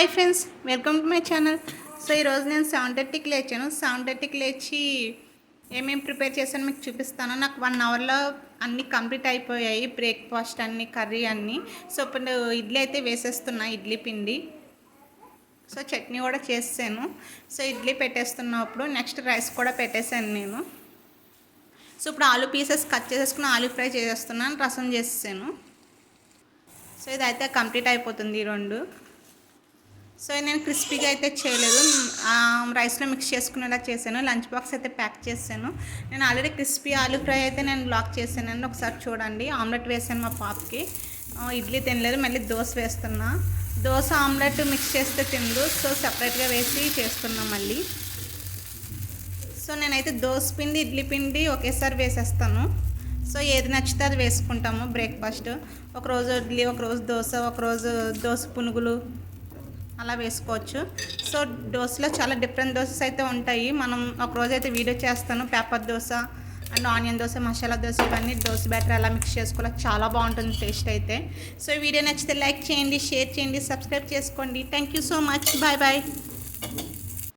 Hi friends, welcome to my channel. So ఈరోజు నేను 7:30కి లేచాను. 7:30కి లేచి ఏమేమి ప్రిపేర్ చేశాను మీకు చూపిస్తాను. నాకు 1 అవర్లో అన్నీ కంప్లీట్ అయిపోయాయి, బ్రేక్ఫాస్ట్ అన్నీ, కర్రీ అన్నీ. సో ఇప్పుడు ఇడ్లీ అయితే వేసేస్తున్నా, ఇడ్లీ పిండి. సో చట్నీ కూడా చేసాను. సో ఇడ్లీ పెట్టేస్తున్నప్పుడు నెక్స్ట్ రైస్ కూడా పెట్టేశాను నేను. సో ఇప్పుడు ఆలు పీసెస్ కట్ చేసేసుకుని ఆలు ఫ్రై చేసేస్తున్నాను, రసం చేసేసాను. సో ఇదైతే కంప్లీట్ అయిపోతుంది ఈ రెండు. సో నేను క్రిస్పీగా అయితే చేయలేదు, రైస్లో మిక్స్ చేసుకునేలా చేశాను. లంచ్ బాక్స్ అయితే ప్యాక్ చేశాను. నేను ఆల్రెడీ క్రిస్పీ ఆలు ఫ్రై అయితే నేను బ్లాక్ చేశానండి, ఒకసారి చూడండి. ఆమ్లెట్ వేసాను మా పాపకి. ఇడ్లీ తినలేదు, మళ్ళీ దోశ వేస్తున్నా. దోశ ఆమ్లెట్ మిక్స్ చేస్తే తిందు, సో సపరేట్గా వేసి చేస్తున్నాం మళ్ళీ. సో నేనైతే దోశ పిండి, ఇడ్లీ పిండి ఒకేసారి వేసేస్తాను. సో ఏది నచ్చితే అది వేసుకుంటాము బ్రేక్ఫాస్ట్. ఒకరోజు ఇడ్లీ, ఒకరోజు దోశ, ఒకరోజు దోశ పునుగులు అలా వేసుకోవచ్చు. సో దోశలో చాలా డిఫరెంట్ దోశస్ అయితే ఉంటాయి. మనం ఒకరోజు అయితే వీడియో చేస్తాను, paper dosa and onion dosa, masala dosa, ఇవన్నీ దోశ బ్యాటర్ ఎలా మిక్స్ చేసుకోవాలి, చాలా బాగుంటుంది టేస్ట్ అయితే. సో ఈ వీడియో నచ్చితే లైక్ చేయండి, షేర్ చేయండి, సబ్స్క్రైబ్ చేసుకోండి. Thank you so much. Bye bye.